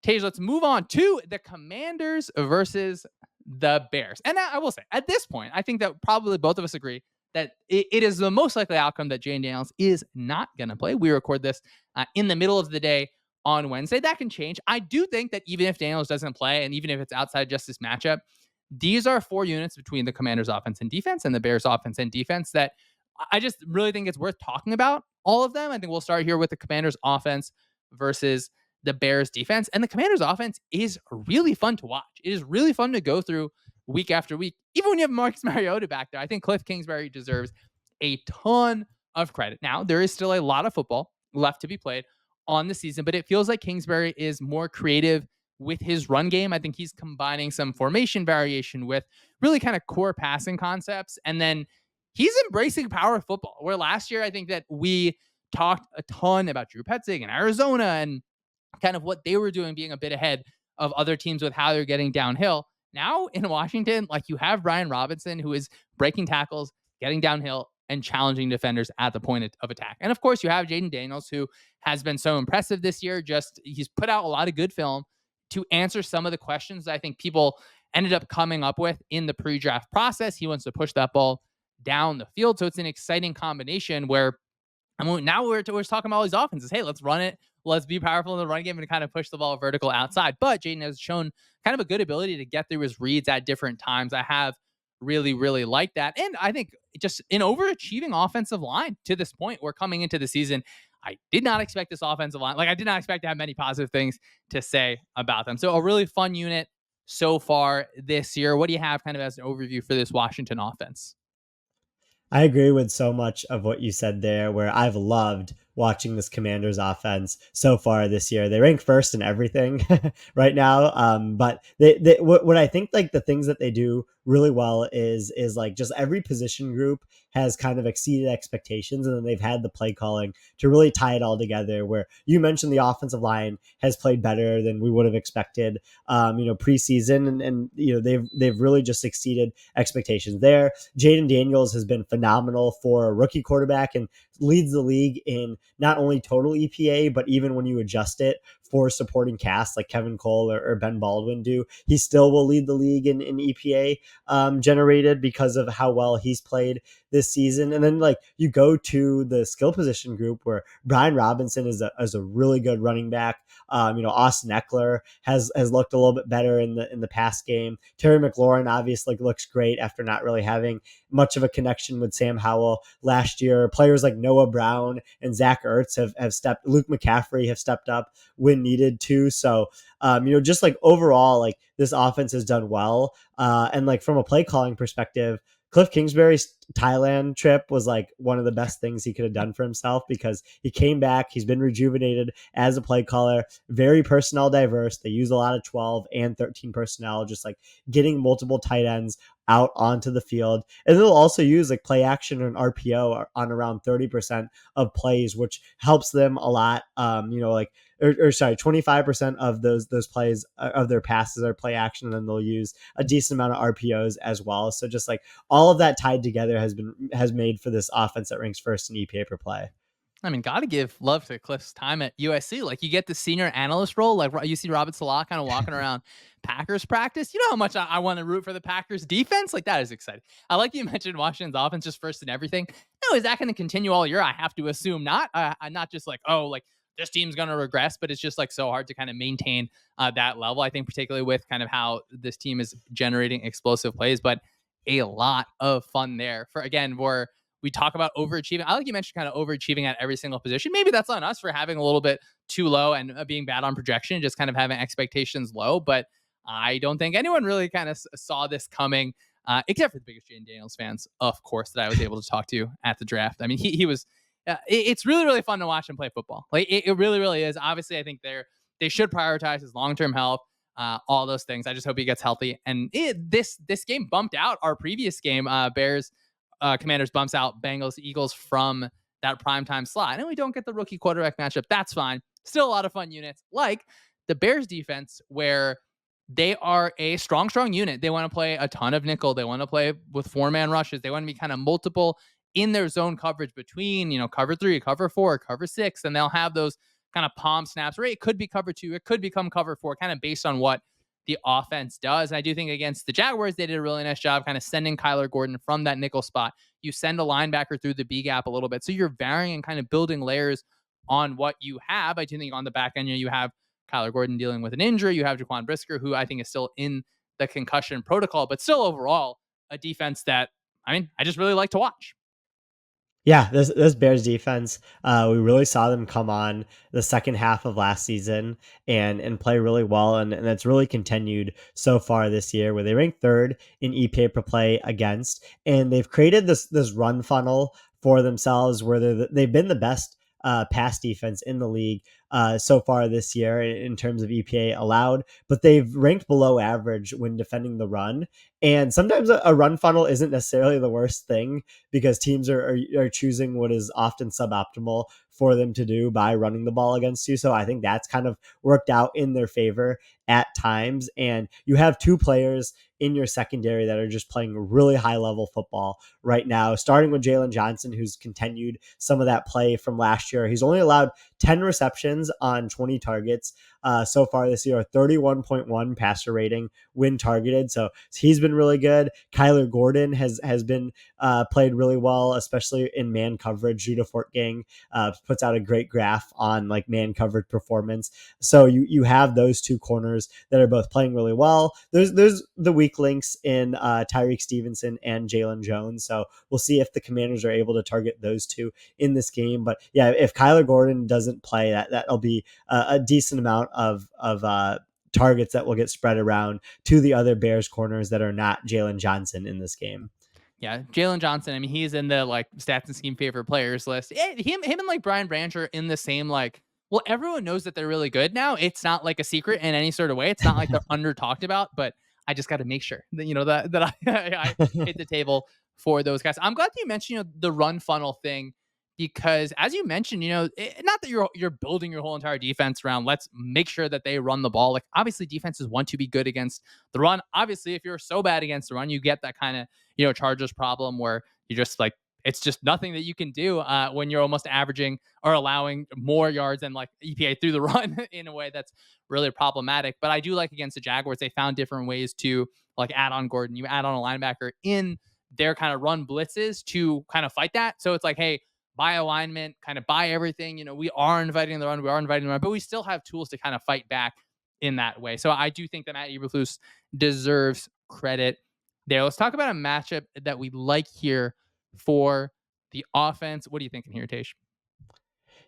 Tage, let's move on to the Commanders versus the Bears. And I will say, at this point, I think that probably both of us agree that it is the most likely outcome that Jane Daniels is not going to play. We record this in the middle of the day on Wednesday. That can change. I do think that even if Daniels doesn't play, and even if it's outside just this matchup, these are 4 units between the Commanders offense and defense and the Bears offense and defense that I just really think it's worth talking about all of them. I think we'll start here with the Commanders offense versus the Bears defense. And the Commanders offense is really fun to watch. It is really fun to go through week after week. Even when you have Marcus Mariota back there, I think Cliff Kingsbury deserves a ton of credit. Now, there is still a lot of football left to be played on the season, but it feels like Kingsbury is more creative with his run game. I think he's combining some formation variation with really kind of core passing concepts. And then he's embracing power football, where last year I think that we talked a ton about Drew Petzing and Arizona and kind of what they were doing, being a bit ahead of other teams with how they're getting downhill. Now in Washington, like, you have Brian Robinson, who is breaking tackles, getting downhill, and challenging defenders at the point of attack. And of course, you have Jaden Daniels, who has been so impressive this year. He's put out a lot of good film to answer some of the questions that I think people ended up coming up with in the pre-draft process. He wants to push that ball down the field. So it's an exciting combination where, I mean, now we're talking about all these offenses. Hey, let's run it. Let's be powerful in the run game and kind of push the ball vertical outside. But Jaden has shown kind of a good ability to get through his reads at different times. I have really, really liked that. And I think just an overachieving offensive line to this point. We're coming into the season. I did not expect this offensive line. Like, I did not expect to have many positive things to say about them. So a really fun unit so far this year. What do you have kind of as an overview for this Washington offense? I agree with so much of what you said there, where I've loved watching this Commanders offense so far this year. They rank first in everything right now. But what I think, like, the things that they do really well is like just every position group has kind of exceeded expectations, and then they've had the play calling to really tie it all together. Where you mentioned the offensive line has played better than we would have expected, preseason, and they've really just exceeded expectations there. Jaden Daniels has been phenomenal for a rookie quarterback and leads the league in not only total EPA, but even when you adjust it for supporting cast like Kevin Cole or Ben Baldwin do, he still will lead the league in EPA generated because of how well he's played this season. And then, like, you go to the skill position group where Brian Robinson is a really good running back. Austin Eckler has looked a little bit better in the past game. Terry McLaurin obviously looks great after not really having much of a connection with Sam Howell last year. Players like Noah Brown and Zach Ertz have stepped. Luke McCaffrey have stepped up when needed too. So just like overall, like, this offense has done well. And like from a play calling perspective, Cliff Kingsbury's Thailand trip was like one of the best things he could have done for himself, because he came back. He's been rejuvenated as a play caller, very personnel diverse. They use a lot of 12 and 13 personnel, just like getting multiple tight ends out onto the field. And they'll also use like play action and RPO on around 30% of plays, which helps them a lot. 25% of those plays of their passes are play action, and then they'll use a decent amount of RPOs as well. So just like all of that tied together has made for this offense that ranks first in EPA per play. I mean, got to give love to Cliff's time at USC. Like, you get the senior analyst role. Like, you see Robert Salah kind of walking around Packers practice. You know how much I want to root for the Packers defense? Like, that is exciting. I like you mentioned Washington's offense just first in everything. No, is that going to continue all year? I have to assume not. I'm not just like, oh, like, this team's going to regress, but it's just like so hard to kind of maintain that level. I think particularly with kind of how this team is generating explosive plays, but a lot of fun there for, again, where we talk about overachieving. I like you mentioned kind of overachieving at every single position. Maybe that's on us for having a little bit too low and being bad on projection, just kind of having expectations low. But I don't think anyone really kind of saw this coming, except for the biggest Jane Daniels fans, of course, that I was able to talk to at the draft. I mean, he was. It's really, really fun to watch him play football. Like, it really, really is. Obviously, I think they should prioritize his long-term health, all those things. I just hope he gets healthy. And this game bumped out our previous game. Commanders bumps out Bengals Eagles from that primetime slot, and we don't get the rookie quarterback matchup. That's fine. Still a lot of fun units, like the Bears defense, where they are a strong unit. They want to play a ton of nickel. They want to play with 4-man rushes. They want to be kind of multiple in their zone coverage between, cover 3, cover 4, cover 6, and they'll have those kind of palm snaps, right? It could be cover two, it could become cover four, kind of based on what the offense does. And I do think against the Jaguars, they did a really nice job kind of sending Kyler Gordon from that nickel spot. You send a linebacker through the B gap a little bit. So you're varying and kind of building layers on what you have. I do think on the back end, you have Kyler Gordon dealing with an injury. You have Jaquan Brisker, who I think is still in the concussion protocol, but still overall a defense that, I mean, I just really like to watch. Yeah, this Bears defense, we really saw them come on the second half of last season and play really well, and it's really continued so far this year, where they rank third in EPA per play against, and they've created this run funnel for themselves where they've been the best pass defense in the league so far this year in terms of EPA allowed, but they've ranked below average when defending the run. And sometimes a run funnel isn't necessarily the worst thing because teams are choosing what is often suboptimal for them to do by running the ball against you. So I think that's kind of worked out in their favor at times. And you have two players in your secondary that are just playing really high level football right now, starting with Jalen Johnson, who's continued some of that play from last year. He's only allowed 10 receptions on 20 targets so far this year, a 31.1 passer rating when targeted. So he's been really good. Kyler Gordon has been played really well, especially in man coverage. Judah Fortgang puts out a great graph on like man coverage performance. So you have those two corners that are both playing really well. There's the weak links in Tyreek Stevenson and Jalen Jones. So we'll see if the Commanders are able to target those two in this game. But yeah, if Kyler Gordon doesn't play, that'll be a decent amount of targets that will get spread around to the other Bears corners that are not Jalen Johnson in this game. Yeah, Jalen Johnson. I mean, he's in the like stats and scheme favorite players list. Him and like Brian Branch are in the same like. Well, everyone knows that they're really good now. It's not like a secret in any sort of way. It's not like they're under talked about. But I just got to make sure that that I hit the table for those guys. I'm glad that you mentioned the run funnel thing because as you mentioned, not that you're building your whole entire defense around let's make sure that they run the ball. Like obviously defenses want to be good against the run. Obviously, if you're so bad against the run, you get that kind of Chargers problem where you just like it's just nothing that you can do when you're almost averaging or allowing more yards than like EPA through the run in a way that's really problematic. But I do like against the Jaguars, they found different ways to like add on Gordon. You add on a linebacker in their kind of run blitzes to kind of fight that. So it's like, hey, buy alignment, kind of buy everything. We are inviting the run, but we still have tools to kind of fight back in that way. So I do think that Matt Eberflus deserves credit there. Let's talk about a matchup that we like here for the offense. What are you thinking here, Tage?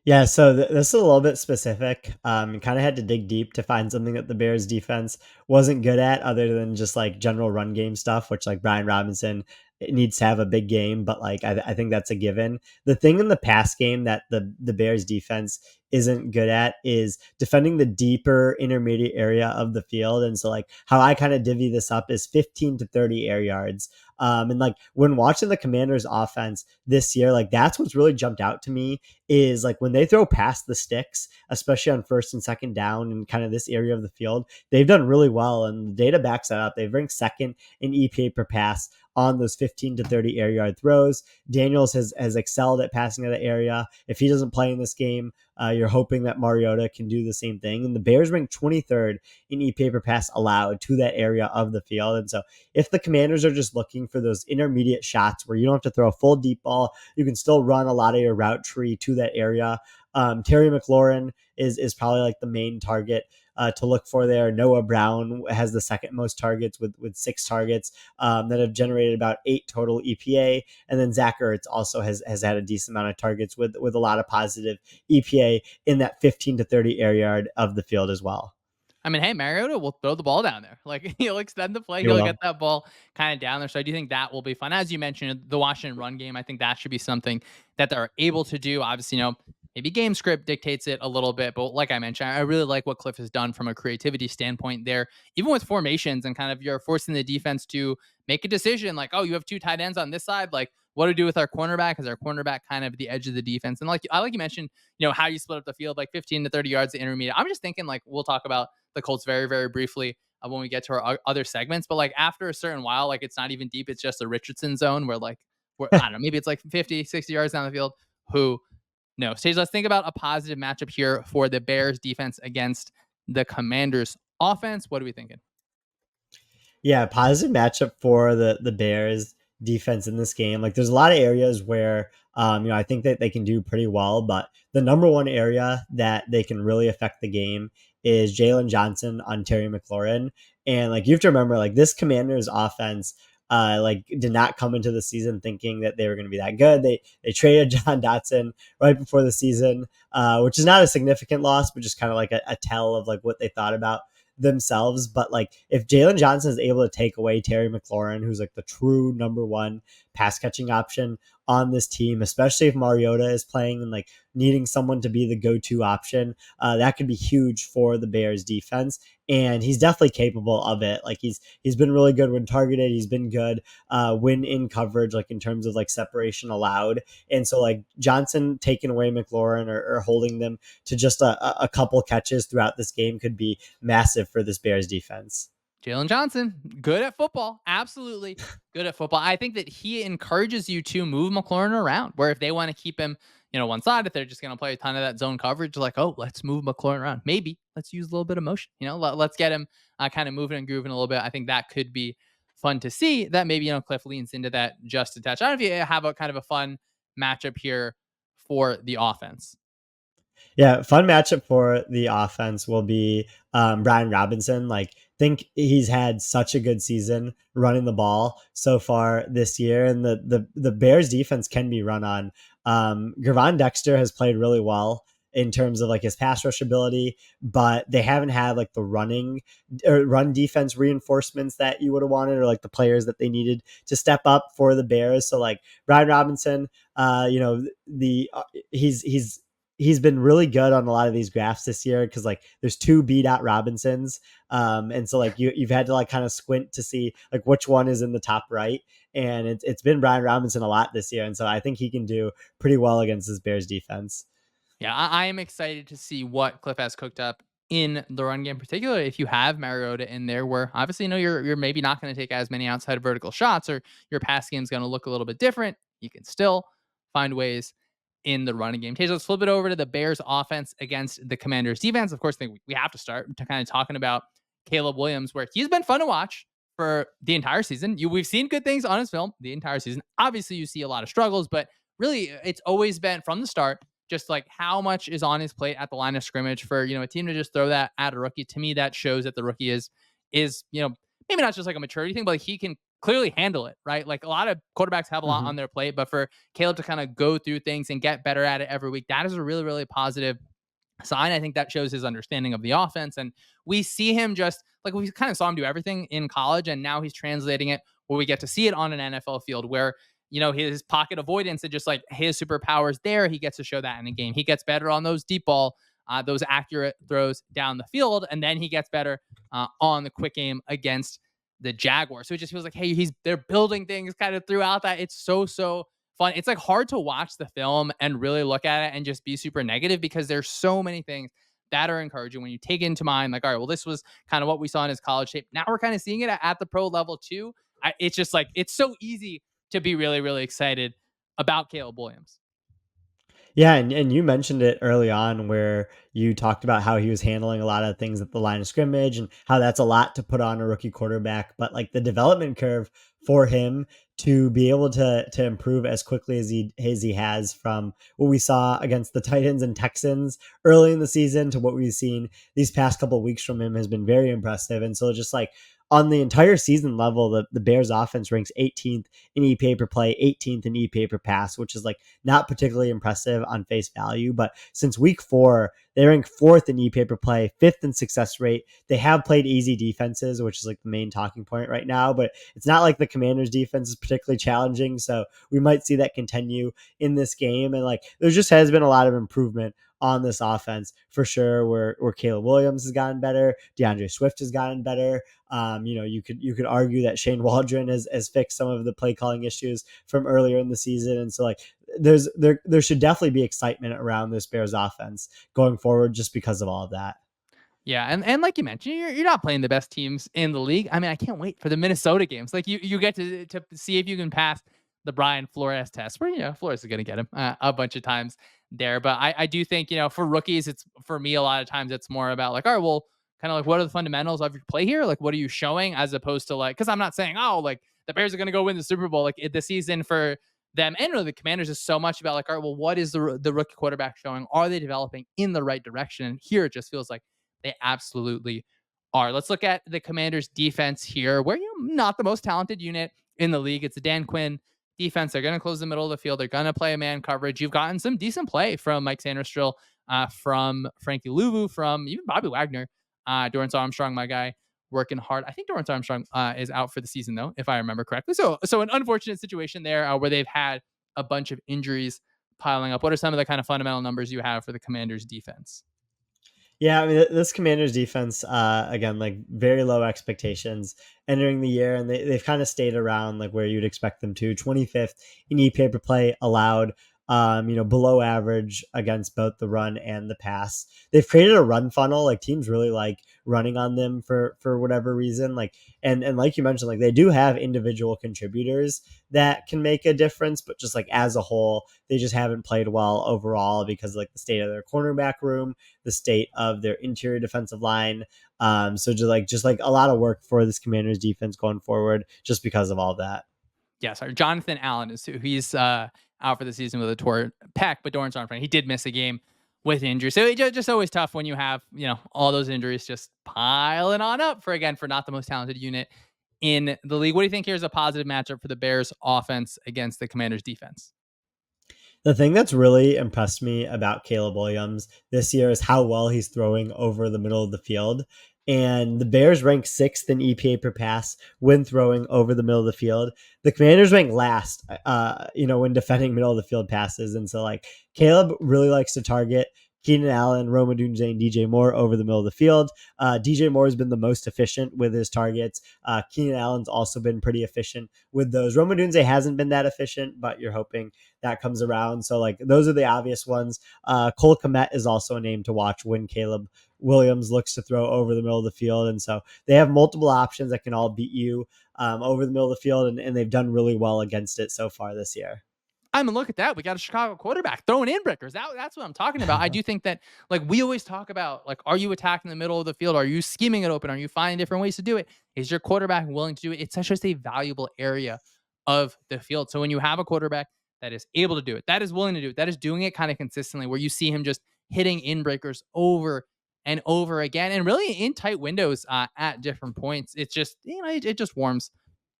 Yeah, so this is a little bit specific. Kind of had to dig deep to find something that the Bears defense wasn't good at, other than just like general run game stuff, which like Brian Robinson needs to have a big game, but like I think that's a given. The thing in the pass game that the Bears defense isn't good at is defending the deeper intermediate area of the field. And so like how I kind of divvy this up is 15 to 30 air yards. And like when watching the Commanders offense this year, like that's what's really jumped out to me is like when they throw past the sticks, especially on first and second down and kind of this area of the field, they've done really well. And the data backs that up. They've ranked second in EPA per pass on those 15 to 30 air yard throws. Daniels has excelled at passing out of the area. If he doesn't play in this game, you're hoping that Mariota can do the same thing. And the Bears rank 23rd in EPA per pass allowed to that area of the field. And so if the Commanders are just looking for those intermediate shots where you don't have to throw a full deep ball, you can still run a lot of your route tree to that area. Terry McLaurin is probably like the main target to look for there. Noah Brown has the second most targets with 6 targets that have generated about 8 total EPA. And then Zach Ertz also has had a decent amount of targets with a lot of positive EPA in that 15 to 30 air yard of the field as well. I mean, hey, Mariota will throw the ball down there. Like he'll extend the play, He he'll get will. that ball kind of down there. So I do think that will be fun. As you mentioned, the Washington run game, I think that should be something that they're able to do. Obviously, maybe game script dictates it a little bit, but like I mentioned, I really like what Cliff has done from a creativity standpoint there, even with formations and kind of you're forcing the defense to make a decision like, oh, you have 2 tight ends on this side. Like, what do we do with our cornerback? Is our cornerback kind of the edge of the defense? And like you mentioned, how you split up the field, like 15 to 30 yards, the intermediate. I'm just thinking like we'll talk about the Colts very, very briefly when we get to our other segments. But like after a certain while, like it's not even deep. It's just a Richardson zone where like, I don't know, maybe it's like 50, 60 yards down the field. Who No. Stage, let's think about a positive matchup here for the Bears defense against the Commanders offense. What are we thinking? Yeah, positive matchup for the Bears defense in this game. Like there's a lot of areas where I think that they can do pretty well, but the number one area that they can really affect the game is Jalen Johnson on Terry McLaurin. And like you have to remember, like this Commanders offense like did not come into the season thinking that they were going to be that good. They traded John Dotson right before the season, which is not a significant loss, but just kind of like a tell of like what they thought about themselves. But like if Jalen Johnson is able to take away Terry McLaurin, who's like the true number one pass catching option on this team, especially if Mariota is playing and like needing someone to be the go-to option, that could be huge for the Bears defense. And he's definitely capable of it. Like he's been really good when targeted. He's been good when in coverage, like in terms of like separation allowed. And so like Johnson taking away McLaurin or holding them to just a couple catches throughout this game could be massive for this Bears defense. Jalen Johnson, good at football. Absolutely good at football. I think that he encourages you to move McLaurin around, where if they want to keep him, one side, if they're just going to play a ton of that zone coverage, like, oh, let's move McLaurin around. Maybe let's use a little bit of motion. Let's get him kind of moving and grooving a little bit. I think that could be fun to see. That maybe, Cliff leans into that just a touch. I don't know if you have a kind of a fun matchup here for the offense. Yeah, fun matchup for the offense will be Brian Robinson. Like, think he's had such a good season running the ball so far this year, and the Bears defense can be run on. Gervon Dexter has played really well in terms of like his pass rush ability, but they haven't had like the running or run defense reinforcements that you would have wanted, or like the players that they needed to step up for the Bears. So like Brian Robinson, the he's been really good on a lot of these graphs this year because like there's two B. Robinsons. And so like you've had to like kind of squint to see like which one is in the top right. And it's been Brian Robinson a lot this year. And so I think he can do pretty well against this Bears defense. Yeah, I am excited to see what Cliff has cooked up in the run game, particularly if you have Mariota in there, where obviously you're maybe not going to take as many outside vertical shots, or your pass game is going to look a little bit different. You can still find ways in the running game. Tej, let's flip it over to the Bears offense against the Commanders defense. Of course, I think we have to start to kind of talking about Caleb Williams, where he's been fun to watch for the entire season. We've seen good things on his film the entire season. Obviously, you see a lot of struggles, but really, it's always been from the start just like how much is on his plate at the line of scrimmage for a team to just throw that at a rookie. To me, that shows that the rookie is maybe not just like a maturity thing, but like he can clearly handle it, right? Like a lot of quarterbacks have a lot Mm-hmm. on their plate, but for Caleb to kind of go through things and get better at it every week, that is a really, really positive sign. I think that shows his understanding of the offense. And we see him just like we kind of saw him do everything in college, and now he's translating it where we get to see it on an NFL field where his pocket avoidance and just like his superpowers there, he gets to show that in a game. He gets better on those deep ball, those accurate throws down the field, and then he gets better on the quick game against the Jaguars. So it just feels like, hey, they're building things kind of throughout that. It's so fun. It's like hard to watch the film and really look at it and just be super negative because there's so many things that are encouraging when you take into mind, like, all right, well, this was kind of what we saw in his college tape. Now we're kind of seeing it at the pro level too. It's just like, it's so easy to be really, really excited about Caleb Williams. Yeah, and you mentioned it early on where you talked about how he was handling a lot of things at the line of scrimmage and how that's a lot to put on a rookie quarterback. But like the development curve for him to be able to improve as quickly as he has from what we saw against the Titans and Texans early in the season to what we've seen these past couple of weeks from him has been very impressive. And so just like on the entire season level, the Bears offense ranks 18th in EPA per play, 18th in EPA per pass, which is like not particularly impressive on face value. But since week 4, they rank 4th in EPA per play, 5th in success rate. They have played easy defenses, which is like the main talking point right now, but it's not like the Commanders defense is particularly challenging. So we might see that continue in this game. And like, there just has been a lot of improvement on this offense for sure, where Caleb Williams has gotten better, DeAndre Swift has gotten better. You could argue that Shane Waldron has fixed some of the play calling issues from earlier in the season, and so like there should definitely be excitement around this Bears offense going forward just because of all of that. Yeah, and like you mentioned, you're not playing the best teams in the league. I mean, I can't wait for the Minnesota games. Like you get to see if you can pass the Brian Flores test, where Flores is going to get him a bunch of times there. But I do think for rookies, it's for me a lot of times it's more about like, all right, well, kind of like what are the fundamentals of your play here? Like, what are you showing as opposed to like, because I'm not saying oh like the Bears are going to go win the Super Bowl like the season for them and really the Commanders is so much about like, all right, well, what is the rookie quarterback showing? Are they developing in the right direction? And here it just feels like they absolutely are. Let's look at the Commanders defense here, where not the most talented unit in the league. It's a Dan Quinn defense. They're going to close the middle of the field. They're going to play a man coverage. You've gotten some decent play from Mike Sanderstrill, from Frankie Louvu, from even Bobby Wagner, Dorrance Armstrong, my guy, working hard. I think Dorrance Armstrong is out for the season though, if I remember correctly. So an unfortunate situation there where they've had a bunch of injuries piling up. What are some of the kind of fundamental numbers you have for the Commanders defense? Yeah, I mean, this Commanders defense, again, like very low expectations entering the year, and they've kind of stayed around like where you'd expect them to. 25th in EPA per play allowed, below average against both the run and the pass. They've created a run funnel. Like teams really like running on them for whatever reason. Like and like you mentioned, like they do have individual contributors that can make a difference, but just like as a whole, they just haven't played well overall because like the state of their cornerback room, the state of their interior defensive line. So just like a lot of work for this Commanders defense going forward, just because of all that. Yeah, sorry. Jonathan Allen is who he's out for the season with a torn pec, but Dorrance Armstrong, he did miss a game with injury. So it's just always tough when you have, all those injuries just piling on up for not the most talented unit in the league. What do you think here's a positive matchup for the Bears offense against the Commanders defense? The thing that's really impressed me about Caleb Williams this year is how well he's throwing over the middle of the field. And the Bears rank sixth in EPA per pass when throwing over the middle of the field. The Commanders rank last, when defending middle of the field passes. And so, like, Caleb really likes to target Keenan Allen, Rome Odunze, and DJ Moore over the middle of the field. DJ Moore has been the most efficient with his targets. Keenan Allen's also been pretty efficient with those. Rome Odunze hasn't been that efficient, but you're hoping that comes around. So like those are the obvious ones. Cole Kmet is also a name to watch when Caleb Williams looks to throw over the middle of the field. And so they have multiple options that can all beat you over the middle of the field, and they've done really well against it so far this year. I mean, look at that. We got a Chicago quarterback throwing in breakers. That's what I'm talking about. I do think that, like, we always talk about, like, are you attacking the middle of the field? Are you scheming it open? Are you finding different ways to do it? Is your quarterback willing to do it? It's such just a valuable area of the field. So when you have a quarterback that is able to do it, that is willing to do it, that is doing it kind of consistently, where you see him just hitting in breakers over and over again, and really in tight windows at different points, it's just, it just warms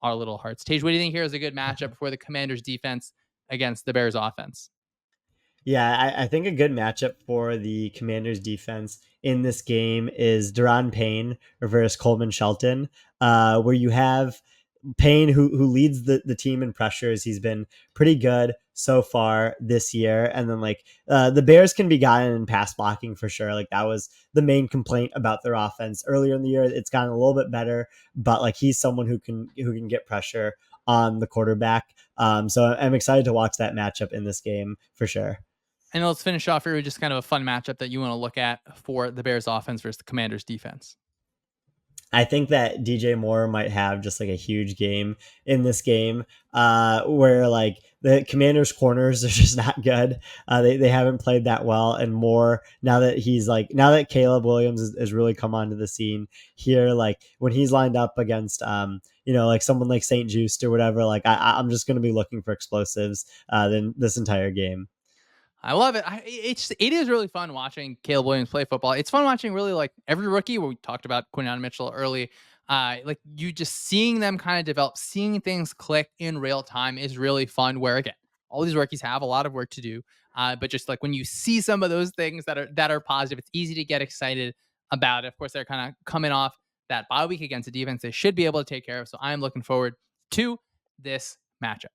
our little hearts. Tage, what do you think here is a good matchup for the Commanders defense against the Bears offense? Yeah, I think a good matchup for the Commanders defense in this game is Deron Payne versus Coleman Shelton, where you have Payne, who leads the team in pressures. He's been pretty good so far this year. And then the Bears can be gotten in pass blocking for sure. Like that was the main complaint about their offense earlier in the year. It's gotten a little bit better, but like he's someone who can get pressure on the quarterback. So I'm excited to watch that matchup in this game for sure. And let's finish off here with just kind of a fun matchup that you want to look at for the Bears offense versus the Commanders defense. I think that DJ Moore might have just like a huge game in this game, where like the Commanders' corners are just not good. They haven't played that well, and Moore now that Caleb Williams has really come onto the scene here, like when he's lined up against like someone like St. Just or whatever, like I'm just going to be looking for explosives then this entire game. I love it. It is really fun watching Caleb Williams play football. It's fun watching really like every rookie. Where we talked about Quinyon Mitchell early. Like you just seeing them kind of develop, seeing things click in real time is really fun. Where again, all these rookies have a lot of work to do, but just like when you see some of those things that are positive, it's easy to get excited about it. Of course, they're kind of coming off that bye week against the defense they should be able to take care of. So I am looking forward to this matchup.